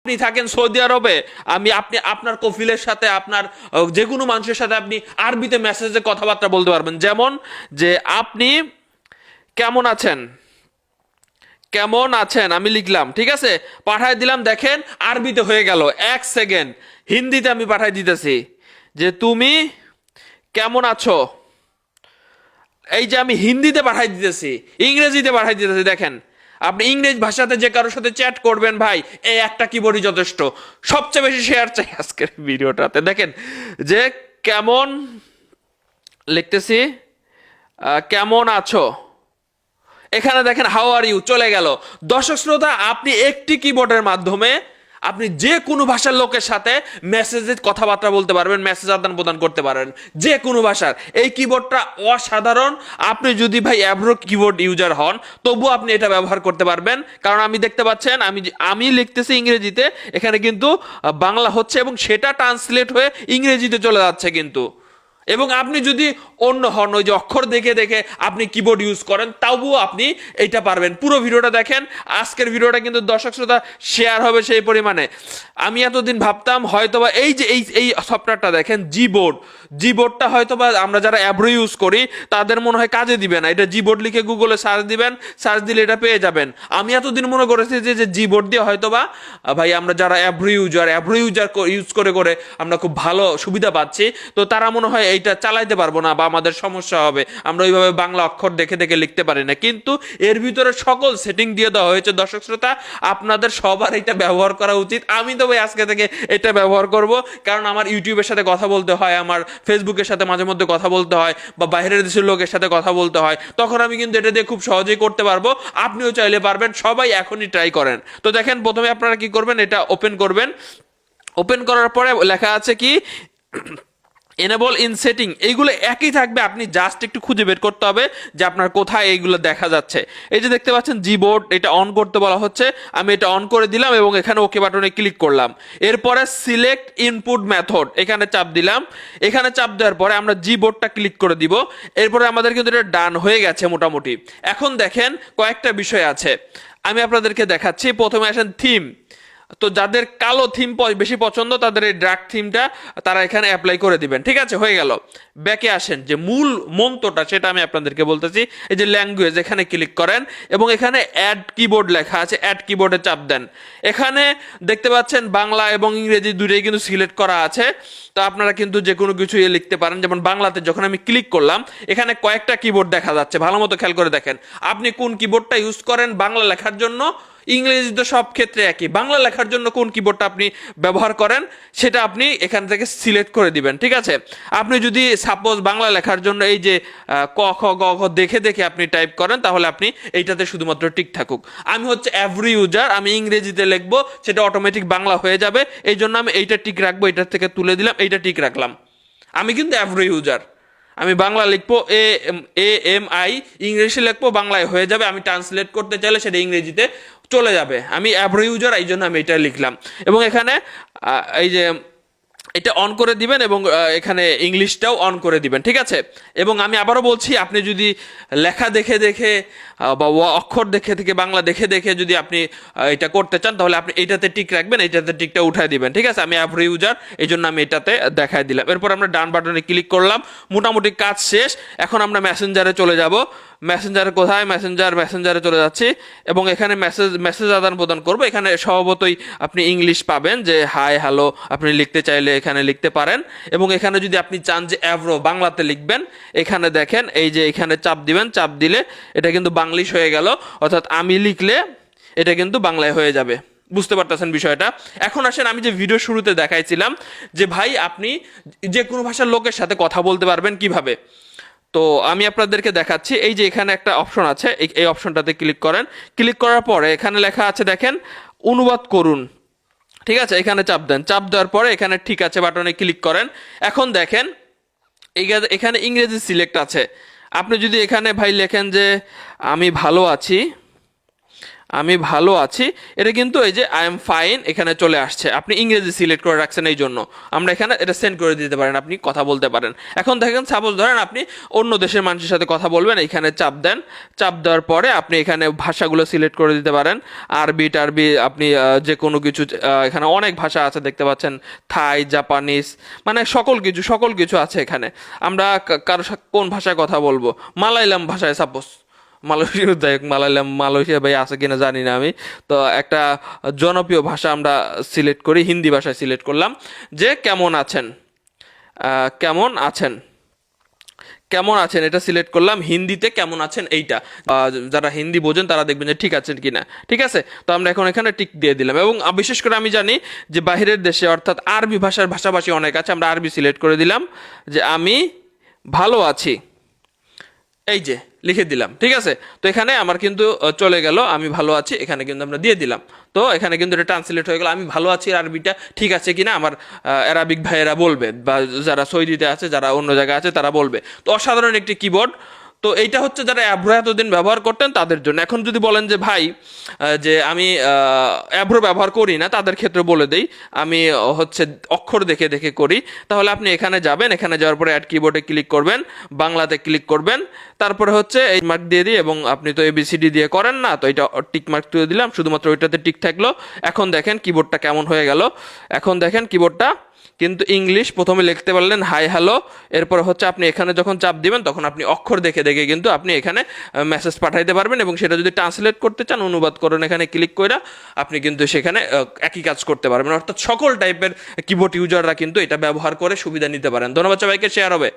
আপনি থাকেন সৌদি আরবে, আপনি আপনার কফিলের সাথে, আপনার যে কোনো মানুষের সাথে আপনি আরবিতে মেসেজে কথাবার্তা বলতে পারবেন। যেমন যে আপনি কেমন আছেন, কেমন আছেন আমি লিখলাম, ঠিক আছে, পাঠায় দিলাম, দেখেন আরবিতে হয়ে গেল। 1 সেকেন্ড, হিন্দিতে আমি পাঠাই দিতেছি যে তুমি কেমন আছো, এই যে আমি হিন্দিতে পাঠাই দিতেছি, ইংরেজিতে পাঠাই দিতেছি। দেখেন আপনি ইংরেজি ভাষাতে যে কারোর সাথে চ্যাট করবেন ভাই, এই একটা কিবোর্ডই যথেষ্ট। সবচেয়ে বেশি শেয়ার চাই আজকের ভিডিওটাতে। দেখেন যে কেমন লিখতেছি, কেমন আছো, এখানে দেখেন হাউ আর ইউ চলে গেল। দর্শক শ্রোতা, আপনি একটি কিবোর্ডের মাধ্যমে আপনি যে কোনো ভাষার লোকের সাথে মেসেজে কথাবার্তা বলতে পারবেন, মেসেজ আদান প্রদান করতে পারবেন যে কোনো ভাষার। এই কিবোর্ডটা অসাধারণ। আপনি যদি ভাই অ্যাব্রো কিবোর্ড ইউজার হন, তবুও আপনি এটা ব্যবহার করতে পারবেন। কারণ আমি দেখতে পাচ্ছেন, আমি লিখতেছি ইংরেজিতে, এখানে কিন্তু বাংলা হচ্ছে এবং সেটা ট্রান্সলেট হয়ে ইংরেজিতে চলে যাচ্ছে কিন্তু। এবং আপনি যদি অন্য হন, ওই যে অক্ষর দেখে দেখে আপনি কিবোর্ড ইউজ করেন, তবুও আপনি এইটা পারবেন। পুরো ভিডিওটা দেখেন। আজকের ভিডিওটা কিন্তু দর্শক শ্রোতা শেয়ার হবে সেই পরিমাণে। আমি এতদিন ভাবতাম হয়তোবা এই যে এই সফটওয়্যারটা দেখেন, জিবোর্ডটা হয়তোবা আমরা যারা অ্যাব্রো ইউজ করি তাদের মনে হয় কাজে দিবে না। এটা জিবোর্ড লিখে গুগলে সার্চ দিবেন, সার্চ দিলে এটা পেয়ে যাবেন। আমি এতদিন মনে করেছি যে জিবোর্ড দিয়ে হয়তোবা ভাই আমরা যারা অ্যাব্রো ইউজার ইউজ করে করে আমরা খুব ভালো সুবিধা পাচ্ছি, তো তারা মনে হয় এইটা চালাইতে পারবো না বা আমাদের সমস্যা হবে, আমরা ওইভাবে বাংলা অক্ষর দেখে দেখে লিখতে পারি না। কিন্তু এর ভিতরে সকল সেটিং দিয়ে দেওয়া হয়েছে। দর্শক শ্রোতা, আপনাদের সবার এটা ব্যবহার করা উচিত। আমি তো ভাই আজকে থেকে এটা ব্যবহার করব, কারণ আমার ইউটিউবের সাথে কথা বলতে হয়, আমার ফেসবুকের সাথে মাঝে মধ্যে কথা বলতে হয়, বা বাইরের দেশের লোকের সাথে কথা বলতে হয়, তখন আমি কিন্তু এটা দিয়ে খুব সহজেই করতে পারবো। আপনিও চাইলে পারবেন, সবাই এখনই ট্রাই করেন। তো দেখেন প্রথমে আপনারা কি করবেন, এটা ওপেন করবেন। ওপেন করার পরে লেখা আছে কি এনেবল ইন সেটিং, এইগুলো একই থাকবে, আপনি জাস্ট একটু খুঁজে বের করতে হবে যে আপনার কোথায় এইগুলো দেখা যাচ্ছে। এই যে দেখতে পাচ্ছেন জিবোর্ড, এটা অন করতে বলা হচ্ছে, আমি এটা অন করে দিলাম এবং এখানে ওকে বাটনে ক্লিক করলাম। এরপরে সিলেক্ট ইনপুট মেথড, এখানে চাপ দিলাম। এখানে চাপ দেওয়ার পরে আমরা জিবোর্ডটা ক্লিক করে দিব। এরপরে আমাদের কিন্তু এটা ডান হয়ে গেছে মোটামুটি। এখন দেখেন কয়েকটা বিষয় আছে, আমি আপনাদেরকে দেখাচ্ছি। প্রথমে আসেন থিম। তো যাদের কালো থিম বেশি পছন্দ, তাদের এই ডার্ক থিমটা তারা এখানে অ্যাপ্লাই করে দিবেন। ঠিক আছে, হয়ে গেল। ব্যাকে আসেন, যে মূল মন্ত্রটা সেটা আমি আপনাদেরকে বলতেছি। এই যে ল্যাঙ্গুয়েজ, এখানে ক্লিক করেন এবং এখানে অ্যাড কিবোর্ড লেখা আছে, অ্যাড কিবোর্ডে চাপ দেন। এখানে দেখতে পাচ্ছেন বাংলা এবং ইংরেজি দুটোই কিন্তু সিলেক্ট করা আছে। তো আপনারা কিন্তু যে কোনো কিছু লিখতে পারেন। যেমন বাংলাতে যখন আমি ক্লিক করলাম, এখানে কয়েকটা কিবোর্ড দেখা যাচ্ছে, ভালো মতো খেয়াল করে দেখেন। আপনি কোন কিবোর্ডটা ইউজ করেন বাংলা লেখার জন্য, ইংরেজি তো সব ক্ষেত্রে একই, বাংলা লেখার জন্য কোন কিবোর্ডটা আপনি ব্যবহার করেন সেটা আপনি এখান থেকে সিলেক্ট করে দিবেন। ঠিক আছে, আপনি যদি সাপোজ বাংলা লেখার জন্য এই যে ক খ গ ঘ দেখে দেখে আপনি টাইপ করেন, তাহলে আপনি এইটাতে শুধুমাত্র টিক থাকুক। আমি হচ্ছে এভরি ইউজার, আমি ইংরেজিতে লিখবো, সেটা অটোমেটিক বাংলা হয়ে যাবে। এই জন্য আমি এইটা টিক রাখবো, এইটার থেকে তুলে দিলাম, এইটা টিক রাখলাম। আমি কিন্তু এভরি ইউজার, আমি বাংলা লিখবো AMI, ইংলিশে লিখবো, বাংলায় হয়ে যাবে। আমি ট্রান্সলেট করতে চাইলে সেটা ইংরেজিতে চলে যাবে। আমি অ্যাব্রো ইউজার, এই জন্য আমি এটা লিখলাম। এবং এখানে এই যে এটা অন করে দিবেন এবং এখানে ইংলিশটাও অন করে দিবেন। ঠিক আছে, এবং আমি আবারও বলছি, আপনি যদি লেখা দেখে দেখে বা অক্ষর দেখে থেকে বাংলা দেখে দেখে যদি আপনি এটা করতে চান, তাহলে আপনি এইটাতে টিক রাখবেন, এইটাতে টিকটা উঠায় দিবেন। ঠিক আছে, আমি অ্যাভরি ইউজার, এই জন্য আমি এটাতে দেখায় দিলাম। এরপর আমরা ডান বাটনে ক্লিক করলাম, মোটামুটি কাজ শেষ। এখন আমরা মেসেঞ্জারে চলে যাব। মেসেঞ্জারে কোথায়, মেসেঞ্জারে চলে যাচ্ছি এবং এখানে মেসেজ আদান প্রদান করবো। এখানে স্বভাবতই আপনি ইংলিশ পাবেন, যে হাই হ্যালো আপনি লিখতে চাইলে এখানে লিখতে পারেন। এবং এখানে যদি আপনি চান যে অ্যাব্রো বাংলাতে লিখবেন, এখানে দেখেন এই যে এখানে চাপ দিবেন, চাপ দিলে এটা কিন্তু বাংলিশ হয়ে গেল, অর্থাৎ আমি লিখলে এটা কিন্তু বাংলায় হয়ে যাবে। বুঝতে পারতেছেন বিষয়টা? এখন আসেন, আমি যে ভিডিও শুরুতে দেখাইছিলাম যে ভাই আপনি যে কোনো ভাষার লোকের সাথে কথা বলতে পারবেন কিভাবে, তো আমি আপনাদেরকে দেখাচ্ছি। এই যে এখানে একটা অপশন আছে, এই অপশনটাতে ক্লিক করেন। ক্লিক করার পরে এখানে লেখা আছে দেখেন অনুবাদ করুন। ঠিক আছে, এখানে চাপ দেন। চাপ দেওয়ার পরে এখানে ঠিক আছে বাটনে ক্লিক করেন। এখন দেখেন এখানে ইংরেজি সিলেক্ট আছে। আপনি যদি এখানে ভাই লেখেন যে আমি ভালো আছি, আমি ভালো আছি, এটা কিন্তু এই যে আই এম ফাইন এখানে চলে আসছে। আপনি ইংরেজি সিলেক্ট করে রাখছেন, এই জন্য আমরা এখানে এটা সেন্ড করে দিতে পারেন, আপনি কথা বলতে পারেন। এখন দেখেন, সাপোজ ধরেন আপনি অন্য দেশের মানুষের সাথে কথা বলবেন, এখানে চাপ দেন, চাপ দেওয়ার পরে আপনি এখানে ভাষাগুলো সিলেক্ট করে দিতে পারেন। আরবি টারবি আপনি যে কোনো কিছু, এখানে অনেক ভাষা আছে দেখতে পাচ্ছেন, থাই, জাপানিজ, মানে সকল কিছু আছে এখানে। আমরা কারো সাথে কোন ভাষায় কথা বলবো, মালায়ালাম ভাষায় সাপোজ, মালয়েশিয়া, যাই হোক, মালয়েশিয়া ভাই আছে কিনা জানি না আমি। তো একটা জনপ্রিয় ভাষা আমরা সিলেক্ট করি, হিন্দি ভাষায় সিলেক্ট করলাম যে কেমন আছেন, কেমন আছেন, কেমন আছেন, এটা সিলেক্ট করলাম। হিন্দিতে কেমন আছেন এইটা, যারা হিন্দি বোঝেন তারা দেখবেন যে ঠিক আছেন কিনা। ঠিক আছে, তো আমরা এখন এখানে টিক দিয়ে দিলাম। এবং বিশেষ করে আমি জানি যে বাইরের দেশে অর্থাৎ আরবি ভাষার ভাষাভাষী অনেক আছে, আমরা আরবি সিলেক্ট করে দিলাম যে আমি ভালো আছি, এই যে লিখে দিলাম। ঠিক আছে, তো এখানে আমার কিন্তু চলে গেল আমি ভালো আছি, এখানে কিন্তু আমরা দিয়ে দিলাম। তো এখানে কিন্তু এটা ট্রান্সলেট হয়ে গেল, আমি ভালো আছি আরবিটা ঠিক আছে কিনা আমার অ্যারাবিক ভাইয়েরা বলবে, বা যারা সৌদিতে আছে, যারা অন্য জায়গায় আছে তারা বলবে। তো অসাধারণ একটি কিবোর্ড। তো এইটা হচ্ছে যারা অ্যাব্রো এতদিন ব্যবহার করতেন তাদের জন্য। এখন যদি বলেন যে ভাই যে আমি অ্যাব্রো ব্যবহার করি না, তাদের ক্ষেত্রে বলে দেই, আমি হচ্ছে অক্ষর দেখে দেখে করি, তাহলে আপনি এখানে যাবেন, এখানে যাওয়ার পরে অ্যাড কিবোর্ডে ক্লিক করবেন, বাংলাতে ক্লিক করবেন, তারপরে হচ্ছে এই মার্ক দিয়ে দিই, এবং আপনি তো এবিসিডি দিয়ে করেন না, তো এটা টিক মার্ক দিয়ে দিলাম, শুধুমাত্র ওইটাতে টিক থাকলো। এখন দেখেন কিবোর্ডটা কেমন হয়ে গেল। এখন দেখেন কিবোর্ডটা কিন্তু ইংলিশ, প্রথমে লিখতে পারলেন হাই হ্যালো, এরপর হচ্ছে আপনি এখানে যখন চাপ দিবেন তখন আপনি অক্ষর দেখে দেখে কিন্তু আপনি এখানে মেসেজ পাঠাইতে পারবেন, এবং সেটা যদি ট্রান্সলেট করতে চান, অনুবাদ করেন, এখানে ক্লিক করে আপনি কিন্তু সেখানে একই কাজ করতে পারবেন। অর্থাৎ সকল টাইপের কিবোর্ড ইউজাররা কিন্তু এটা ব্যবহার করে সুবিধা নিতে পারেন। ধন্যবাদ সবাইকে, শেয়ার হবে।